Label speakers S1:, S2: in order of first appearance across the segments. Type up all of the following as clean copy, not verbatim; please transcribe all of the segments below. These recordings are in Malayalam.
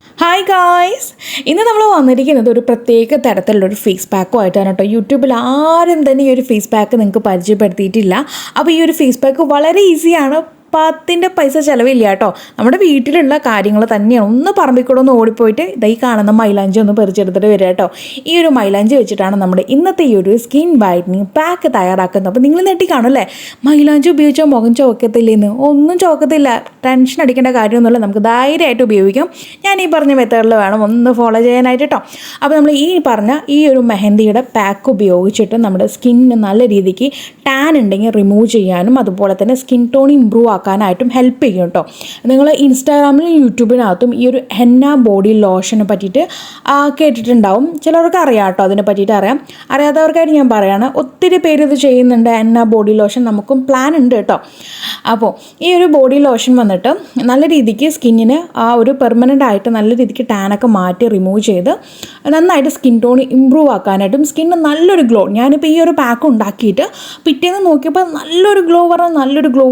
S1: ഹായ് ഗായ്സ്, ഇന്ന് നമ്മൾ വന്നിരിക്കുന്നത് ഒരു പ്രത്യേക തരത്തിലുള്ളൊരു ഫേസ് പാക്കുമായിട്ടാണ് കേട്ടോ. യൂട്യൂബിൽ ആരും തന്നെ ഈ ഒരു ഫേസ് പാക്ക് നിങ്ങൾക്ക് പരിചയപ്പെടുത്തിയിട്ടില്ല. അപ്പോൾ ഈ ഒരു ഫേസ് പാക്ക് വളരെ ഈസിയാണ്, 10 പൈസ ചിലവില്ല കേട്ടോ. നമ്മുടെ വീട്ടിലുള്ള കാര്യങ്ങൾ തന്നെയാണ്. ഒന്ന് പറമ്പിക്കൂടെ ഒന്ന് ഓടിപ്പോയിട്ട് ഈ കാണുന്ന മൈലാഞ്ചി ഒന്ന് പറിച്ചെടുത്തിട്ട് വരിക കേട്ടോ. ഈ ഒരു മൈലാഞ്ചി വെച്ചിട്ടാണ് നമ്മുടെ ഇന്നത്തെ ഈ ഒരു സ്കിൻ വൈറ്റനിങ് പാക്ക് തയ്യാറാക്കുന്നത്. അപ്പോൾ നിങ്ങൾ നെട്ടി കാണുമല്ലേ, മൈലാഞ്ചി ഉപയോഗിച്ചാൽ മുഖം ചുവക്കത്തില്ലെന്ന്. ഒന്നും ചുവക്കത്തില്ല, ടെൻഷൻ അടിക്കേണ്ട കാര്യമൊന്നുമില്ല, നമുക്ക് ധൈര്യമായിട്ട് ഉപയോഗിക്കാം. ഞാൻ ഈ പറഞ്ഞ മെത്തേഡിൽ വേണം ഒന്ന് ഫോളോ ചെയ്യാനായിട്ട് കേട്ടോ. അപ്പോൾ നമ്മൾ ഈ പറഞ്ഞ ഈ ഒരു മെഹന്തിയുടെ പാക്ക് ഉപയോഗിച്ചിട്ട് നമ്മുടെ സ്കിന്നിന് നല്ല രീതിക്ക് ടാൻ ഉണ്ടെങ്കിൽ റിമൂവ് ചെയ്യാനും അതുപോലെ തന്നെ സ്കിൻ ടോൺ ഇമ്പ്രൂവ് ആക്കാനായിട്ടും ഹെൽപ്പ് ചെയ്യും കേട്ടോ. നിങ്ങൾ ഇൻസ്റ്റാഗ്രാമിലും യൂട്യൂബിനകത്തും ഈ ഒരു ഹെന്ന ബോഡി ലോഷനെ പറ്റിയിട്ട് കേട്ടിട്ടുണ്ടാവും. ചിലർക്ക് അറിയാം കേട്ടോ, അതിനെ പറ്റിയിട്ട് അറിയാത്തവർക്കായിട്ട് ഞാൻ പറയുകയാണ്. ഒത്തിരി പേര് ഇത് ചെയ്യുന്നുണ്ട്. ഹെന്ന ബോഡി ലോഷൻ നമുക്കും പ്ലാൻ ഉണ്ട് കേട്ടോ. അപ്പോൾ ഈ ഒരു ബോഡി ലോഷൻ വന്നിട്ട് നല്ല രീതിക്ക് സ്കിന്നിന് ആ ഒരു പെർമനൻ്റ് ആയിട്ട് നല്ല രീതിക്ക് ടാനൊക്കെ മാറ്റി റിമൂവ് ചെയ്ത് നന്നായിട്ട് സ്കിൻ ടോൺ ഇമ്പ്രൂവ് ആക്കാനായിട്ടും സ്കിന്നിന് നല്ലൊരു ഗ്ലോ. ഞാനിപ്പോൾ ഈ ഒരു പാക്ക് ഉണ്ടാക്കിയിട്ട് പിറ്റേന്ന് നോക്കിയപ്പോൾ നല്ലൊരു ഗ്ലോ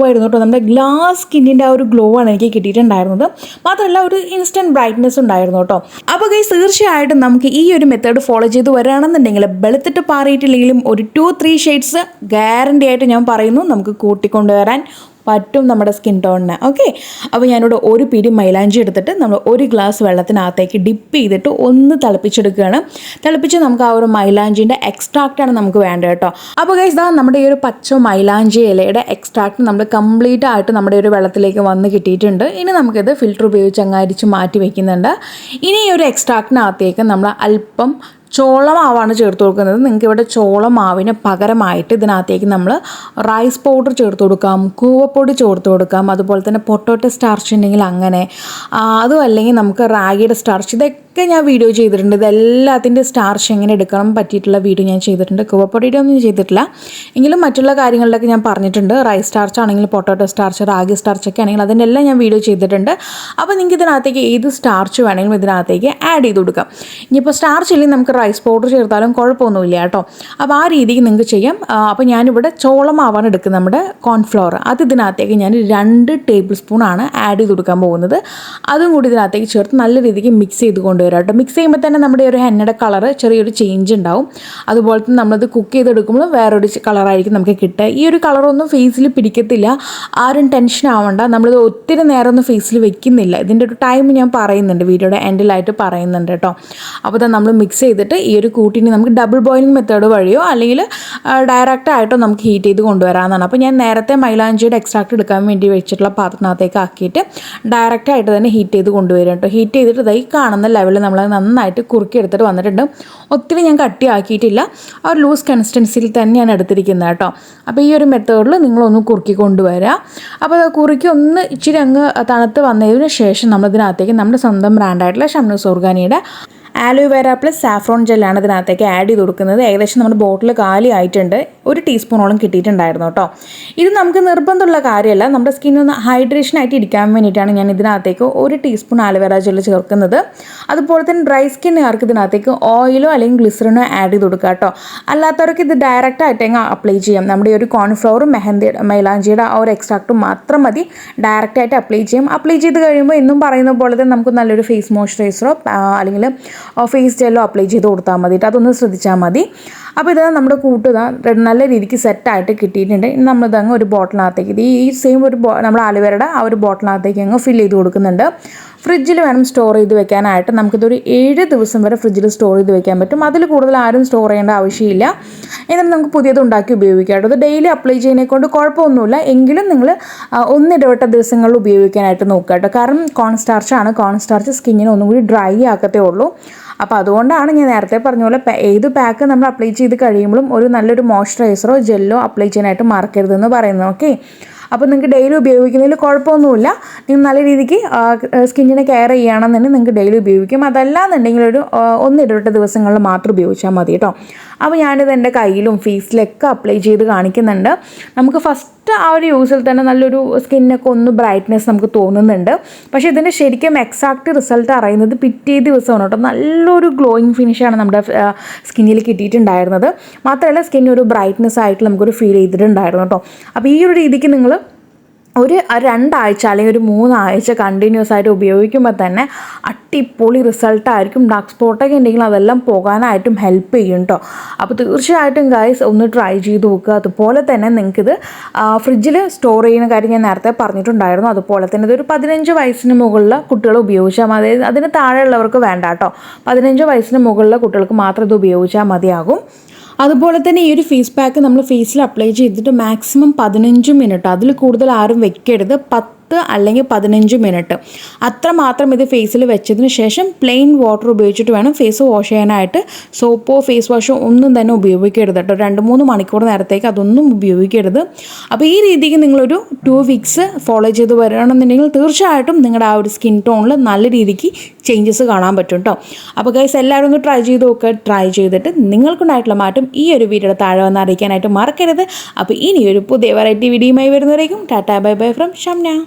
S1: ആയിരുന്നു കേട്ടോ. നമ്മുടെ ഗ്ലാസ് സ്കിന്നിൻ്റെ ആ ഒരു ഗ്ലോ ആണ് എനിക്ക് കിട്ടിയിട്ടുണ്ടായിരുന്നത്. മാത്രമല്ല ഒരു ഇൻസ്റ്റൻറ്റ് ബ്രൈറ്റ്നെസ് ഉണ്ടായിരുന്നു കേട്ടോ. അപ്പോൾ ഗൈസ്, തീർച്ചയായിട്ടും നമുക്ക് ഈ ഒരു മെത്തേഡ് ഫോളോ ചെയ്ത് വരികയാണെന്നുണ്ടെങ്കിൽ വെളുത്തിട്ട് പാറിയിട്ടില്ലെങ്കിലും ഒരു 2-3 ഷെയ്ഡ്സ് ഗ്യാരണ്ടി ആയിട്ട് ഞാൻ പറയുന്നു നമുക്ക് കൂട്ടിക്കൊണ്ടുവരാൻ പറ്റും നമ്മുടെ സ്കിൻ ടോണിന്. ഓക്കെ, അപ്പോൾ ഞാനിവിടെ ഒരു പിടി മൈലാഞ്ചി എടുത്തിട്ട് നമ്മൾ ഒരു ഗ്ലാസ് വെള്ളത്തിനകത്തേക്ക് ഡിപ്പ് ചെയ്തിട്ട് ഒന്ന് തിളപ്പിച്ചെടുക്കുകയാണ്. തിളപ്പിച്ച് നമുക്ക് ആ ഒരു മൈലാഞ്ചിൻ്റെ എക്സ്ട്രാക്റ്റാണ് നമുക്ക് വേണ്ടത് കേട്ടോ. അപ്പോൾ ഗൈസ്, ഇതാ നമ്മുടെ ഈ ഒരു പച്ച മൈലാഞ്ചി ഇലയുടെ എക്സ്ട്രാക്റ്റ് നമ്മൾ കംപ്ലീറ്റ് ആയിട്ട് നമ്മുടെ ഒരു വെള്ളത്തിലേക്ക് വന്ന് കിട്ടിയിട്ടുണ്ട്. ഇനി നമുക്കിത് ഫിൽറ്റർ ഉപയോഗിച്ച് അരിച്ച് മാറ്റി വയ്ക്കുന്നുണ്ട്. ഇനി ഈ ഒരു എക്സ്ട്രാക്റ്റിനകത്തേക്ക് നമ്മൾ അല്പം ചോളമാവാണ് ചേർത്ത് കൊടുക്കുന്നത്. നിങ്ങൾക്ക് ഇവിടെ ചോളമാവിന് പകരമായിട്ട് ഇതിനകത്തേക്ക് നമ്മൾ റൈസ് പൗഡർ ചേർത്ത് കൊടുക്കാം, കൂവപ്പൊടി ചേർത്ത് കൊടുക്കാം, അതുപോലെ തന്നെ പൊട്ടോട്ടോ സ്റ്റാർച്ച് ഉണ്ടെങ്കിൽ അങ്ങനെ, അതും അല്ലെങ്കിൽ നമുക്ക് റാഗിയുടെ സ്റ്റാർച്ച്, ഇതൊക്കെ ഞാൻ വീഡിയോ ചെയ്തിട്ടുണ്ട്. ഇതെല്ലാത്തിൻ്റെ സ്റ്റാർച്ച് എങ്ങനെ എടുക്കണം പറ്റിയിട്ടുള്ള വീഡിയോ ഞാൻ ചെയ്തിട്ടുണ്ട്. കൂവപ്പൊടിയുടെ ഒന്നും ചെയ്തിട്ടില്ല, എങ്കിലും മറ്റുള്ള കാര്യങ്ങളിലൊക്കെ ഞാൻ പറഞ്ഞിട്ടുണ്ട്. റൈസ് സ്റ്റാർച്ച് ആണെങ്കിൽ, പൊട്ടോട്ടോ സ്റ്റാർച്ച്, റാഗി സ്റ്റാർച്ചൊക്കെ ആണെങ്കിൽ അതിൻ്റെ എല്ലാം ഞാൻ വീഡിയോ ചെയ്തിട്ടുണ്ട്. അപ്പോൾ നിങ്ങൾക്ക് ഇതിനകത്തേക്ക് ഏത് സ്റ്റാർച്ച് വേണമെങ്കിലും ഇതിനകത്തേക്ക് ആഡ് ചെയ്ത് കൊടുക്കാം. ഇനിയിപ്പോൾ സ്റ്റാർച്ച് ഇല്ലെങ്കിൽ നമുക്ക് റൈസ് പൗഡർ ചേർത്താലും കുഴപ്പമൊന്നുമില്ല കേട്ടോ. അപ്പോൾ ആ രീതിക്ക് നിങ്ങൾക്ക് ചെയ്യാം. അപ്പോൾ ഞാനിവിടെ ചോളമാവാണ് എടുക്കുന്നത്, നമ്മുടെ കോൺഫ്ലവർ. അത് ഇതിനകത്തേക്ക് ഞാൻ 2 ടേബിൾ സ്പൂണാണ് ആഡ് ചെയ്ത് കൊടുക്കാൻ പോകുന്നത്. അതും കൂടി ഇതിനകത്തേക്ക് ചേർത്ത് നല്ല രീതിക്ക് മിക്സ് ചെയ്ത് കൊണ്ടുവരാം കേട്ടോ. മിക്സ് ചെയ്യുമ്പോൾ തന്നെ നമ്മുടെ ഒരു ഹെന്നയുടെ കളറ് ചെറിയൊരു ചേഞ്ച് ഉണ്ടാവും. അതുപോലെ തന്നെ നമ്മളത് കുക്ക് ചെയ്തെടുക്കുമ്പോൾ വേറൊരു കളറായിരിക്കും നമുക്ക് കിട്ടുക. ഈ ഒരു കളറൊന്നും ഫേസിൽ പിടിക്കത്തില്ല, ആരും ടെൻഷൻ ആവണ്ട. നമ്മളിത് ഒത്തിരി നേരമൊന്നും ഫേസിൽ വെക്കുന്നില്ല. ഇതിൻ്റെ ഒരു ടൈം ഞാൻ പറയുന്നുണ്ട്, വീഡിയോയുടെ എൻഡിലായിട്ട് പറയുന്നുണ്ട് കേട്ടോ. അപ്പോൾ തന്നെ നമ്മൾ മിക്സ് ചെയ്തിട്ട് ഈ ഒരു കൂട്ടിന് നമുക്ക് ഡബിൾ ബോയിലിംഗ് മെത്തേഡ് വഴിയോ അല്ലെങ്കിൽ ഡയറക്റ്റായിട്ടോ നമുക്ക് ഹീറ്റ് ചെയ്ത് കൊണ്ടുവരാമെന്നാണ്. അപ്പോൾ ഞാൻ നേരത്തെ മൈലാഞ്ചിയുടെ എക്സ്ട്രാക്റ്റ് എടുക്കാൻ വേണ്ടി വെച്ചിട്ടുള്ള പാത്രത്തിനകത്തേക്ക് ആക്കിയിട്ട് ഡയറക്റ്റായിട്ട് തന്നെ ഹീറ്റ് ചെയ്ത് കൊണ്ടുവരും കേട്ടോ. ഹീറ്റ് ചെയ്തിട്ട് ഈ കാണുന്ന ലെവലിൽ നമ്മൾ നന്നായിട്ട് കുറുക്കി എടുത്തിട്ട് വന്നിട്ടുണ്ട്. ഒത്തിരി ഞാൻ കട്ടിയാക്കിയിട്ടില്ല, ആ ഒരു ലൂസ് കൺസിസ്റ്റൻസിയിൽ തന്നെയാണ് എടുത്തിരിക്കുന്നത് കേട്ടോ. അപ്പോൾ ഈ ഒരു മെത്തേഡിൽ നിങ്ങളൊന്ന് കുറുക്കി കൊണ്ടുവരിക. അപ്പോൾ കുറുക്കി ഒന്ന് ഇച്ചിരി അങ്ങ് തണുത്ത് വന്നതിന് ശേഷം നമ്മളിതിനകത്തേക്ക് നമ്മുടെ സ്വന്തം ബ്രാൻഡായിട്ടുള്ള ഷംനു ഓർഗാനിയുടെ ആലോവേര പ്ലസ് സാഫ്രോൺ ജെല്ലാണ് ഇതിനകത്തേക്ക് ആഡ് ചെയ്ത് കൊടുക്കുന്നത്. ഏകദേശം നമ്മുടെ ബോട്ടിൽ കാലി ആയിട്ടുണ്ട്, 1 ടീസ്പൂണോളം കിട്ടിയിട്ടുണ്ടായിരുന്നു കേട്ടോ. ഇത് നമുക്ക് നിർബന്ധമുള്ള കാര്യമല്ല, നമ്മുടെ സ്കിന്നൊന്ന് ഹൈഡ്രേഷൻ ആയിട്ട് ഇരിക്കാൻ വേണ്ടിയിട്ടാണ് ഞാൻ ഇതിനകത്തേക്ക് 1 ടീസ്പൂൺ ആലോവേര ജെല്ല് ചേർക്കുന്നത്. അതുപോലെ തന്നെ ഡ്രൈ സ്കിന്നുകാർക്ക് ഇതിനകത്തേക്ക് ഓയിലോ അല്ലെങ്കിൽ ഗ്ലിസറിനോ ആഡ് ചെയ്ത് കൊടുക്കുക കേട്ടോ. അല്ലാത്തവർക്ക് ഇത് ഡയറക്റ്റ് ആയിട്ട് അപ്ലൈ ചെയ്യാം. നമ്മുടെ ഈ ഒരു കോൺഫ്ലവറും മൈലാഞ്ചിയുടെ ആ ഒരു എക്സ്ട്രാക്റ്റും മാത്രം മതി ഡയറക്റ്റായിട്ട് അപ്ലൈ ചെയ്യാം. അപ്ലൈ ചെയ്ത് കഴിയുമ്പോൾ എന്നും പറയുന്ന പോലെ തന്നെ നമുക്ക് നല്ലൊരു ഫേസ് മോയ്സ്ചറൈസറോ അല്ലെങ്കിൽ ഫേസ് ജെല്ലോ അപ്ലൈ ചെയ്ത് കൊടുത്താൽ മതി. അതൊന്ന് ശ്രദ്ധിച്ചാൽ മതി. അപ്പോൾ ഇത് നമ്മുടെ നല്ല രീതിക്ക് സെറ്റായിട്ട് കിട്ടിയിട്ടുണ്ട്. ഇനി നമ്മളിതങ്ങ് ഒരു ബോട്ടിലിനകത്തേക്ക് ഈ സെയിം ഒരു നമ്മൾ ആലുവേരയുടെ ആ ഒരു ബോട്ടിലിനകത്തേക്ക് അങ്ങ് ഫില്ല് ചെയ്ത് കൊടുക്കുന്നുണ്ട്. ഫ്രിഡ്ജിൽ വേണം സ്റ്റോർ ചെയ്ത് വെക്കാനായിട്ട്. നമുക്കിതൊരു 7 ദിവസം വരെ ഫ്രിഡ്ജിൽ സ്റ്റോർ ചെയ്ത് വെക്കാൻ പറ്റും. അതിൽ കൂടുതൽ ആരും സ്റ്റോർ ചെയ്യേണ്ട ആവശ്യമില്ല. എന്നിട്ട് നമുക്ക് പുതിയത് ഉണ്ടാക്കി ഉപയോഗിക്കാം കേട്ടോ. ഇത് ഡെയിലി അപ്ലൈ ചെയ്യുന്നതിനെ കൊണ്ട് കുഴപ്പമൊന്നുമില്ല, എങ്കിലും നിങ്ങൾ ഒന്നിടവിട്ട ദിവസങ്ങളിൽ ഉപയോഗിക്കാനായിട്ട് നോക്കുക കേട്ടോ. കാരണം കോൺ സ്റ്റാർച്ച് സ്കിന്നിന് ഒന്നും കൂടി ഡ്രൈ ആക്കത്തേ ഉള്ളൂ. അപ്പോൾ അതുകൊണ്ടാണ് ഞാൻ നേരത്തെ പറഞ്ഞ പോലെ ഏത് പാക്ക് നമ്മൾ അപ്ലൈ ചെയ്ത് കഴിയുമ്പോഴും ഒരു നല്ലൊരു മോയ്സ്ചറൈസറോ ജെല്ലോ അപ്ലൈ ചെയ്യാനായിട്ട് മറക്കരുതെന്ന് പറയുന്നത്. ഓക്കെ, അപ്പോൾ നിങ്ങൾക്ക് ഡെയിലി ഉപയോഗിക്കുന്നതിൽ കുഴപ്പമൊന്നുമില്ല. നിങ്ങൾ നല്ല രീതിക്ക് സ്കിന്നിനെ കെയർ ചെയ്യുകയാണെന്നുണ്ടെങ്കിൽ നിങ്ങൾക്ക് ഡെയിലി ഉപയോഗിക്കും. അതല്ലാന്നുണ്ടെങ്കിൽ ഒരു ഒന്നിടവിട്ട ദിവസങ്ങളിൽ മാത്രം ഉപയോഗിച്ചാൽ മതി കേട്ടോ. അപ്പോൾ ഞാനിത് എൻ്റെ കയ്യിലും ഫേസിലൊക്കെ അപ്ലൈ ചെയ്ത് കാണിക്കുന്നുണ്ട്. നമുക്ക് ഫസ്റ്റ് ആ ഒരു യൂസിൽ തന്നെ നല്ലൊരു സ്കിന്നൊക്കെ ഒന്ന് ബ്രൈറ്റ്നെസ് നമുക്ക് തോന്നുന്നുണ്ട്. പക്ഷേ ഇതിൻ്റെ ശരിക്കും എക്സാക്റ്റ് റിസൾട്ട് അറിയുന്നത് പിറ്റേ ദിവസമാണ് കേട്ടോ. നല്ലൊരു ഗ്ലോയിങ് ഫിനിഷാണ് നമ്മുടെ സ്കിന്നിൽ കിട്ടിയിട്ടുണ്ടായിരുന്നത്. മാത്രമല്ല സ്കിൻ ഒരു ബ്രൈറ്റ്നെസ് ആയിട്ട് നമുക്കൊരു ഫീൽ ചെയ്തിട്ടുണ്ടായിരുന്നു കേട്ടോ. അപ്പോൾ ഈ ഒരു രീതിക്ക് നിങ്ങൾ ഒരു 2 ആഴ്ച അല്ലെങ്കിൽ ഒരു 3 ആഴ്ച കണ്ടിന്യൂസ് ആയിട്ട് ഉപയോഗിക്കുമ്പോൾ തന്നെ അടിപൊളി റിസൾട്ടായിരിക്കും. ഡാർക്ക് സ്പോട്ടൊക്കെ ഉണ്ടെങ്കിൽ അതെല്ലാം പോകാനായിട്ടും ഹെൽപ്പ് ചെയ്യും കേട്ടോ. അപ്പോൾ തീർച്ചയായിട്ടും ഗൈസ് ഒന്ന് ട്രൈ ചെയ്ത് നോക്കുക. അതുപോലെ തന്നെ നിങ്ങൾക്കിത് ഫ്രിഡ്ജിൽ സ്റ്റോർ ചെയ്യുന്ന കാര്യം ഞാൻ നേരത്തെ പറഞ്ഞിട്ടുണ്ടായിരുന്നു. അതുപോലെ തന്നെ ഇതൊരു 15 വയസ്സിന് മുകളിലുള്ള കുട്ടികൾ ഉപയോഗിച്ചാൽ മതി. അതിന് താഴെയുള്ളവർക്ക് വേണ്ട കേട്ടോ. 15 വയസ്സിന് മുകളിലുള്ള കുട്ടികൾക്ക് മാത്രം ഇത് ഉപയോഗിച്ചാൽ മതിയാകും. അതുപോലെ തന്നെ ഈ ഒരു ഫേസ് പാക്ക് നമ്മൾ ഫേസിൽ അപ്ലൈ ചെയ്തിട്ട് മാക്സിമം 15 മിനിറ്റ്, അതിൽ കൂടുതൽ ആരും വെക്കരുത്. 10 അല്ലെങ്കിൽ 15 മിനിറ്റ് അത്രമാത്രം ഇത് ഫേസിൽ വെച്ചതിന് ശേഷം പ്ലെയിൻ വാട്ടർ ഉപയോഗിച്ചിട്ട് വേണം ഫേസ് വാഷ് ചെയ്യാനായിട്ട്. സോപ്പോ ഫേസ് വാഷോ ഒന്നും തന്നെ ഉപയോഗിക്കരുത് കേട്ടോ. 2-3 മണിക്കൂർ നേരത്തേക്ക് അതൊന്നും ഉപയോഗിക്കരുത്. അപ്പോൾ ഈ രീതിക്ക് നിങ്ങളൊരു 2 വീക്സ് ഫോളോ ചെയ്ത് വരികയാണെന്നുണ്ടെങ്കിൽ തീർച്ചയായിട്ടും നിങ്ങളുടെ ആ ഒരു സ്കിൻ ടോണിൽ നല്ല രീതിക്ക് ചേഞ്ചസ് കാണാൻ പറ്റും കേട്ടോ. അപ്പോൾ ഗൈസ് എല്ലാവരും ഒന്ന് ട്രൈ ചെയ്ത് നോക്കുക. ട്രൈ ചെയ്തിട്ട് നിങ്ങൾക്കുണ്ടായിട്ടുള്ള മാറ്റം ഈ ഒരു വീഡിയോയുടെ താഴെ വന്ന് അറിയിക്കാനായിട്ട് മറക്കരുത്. അപ്പോൾ ഇനിയൊരു പുതിയ വെറൈറ്റി വീഡിയോയുമായി വരുന്നവരേക്കും tata bye bye from Shamna.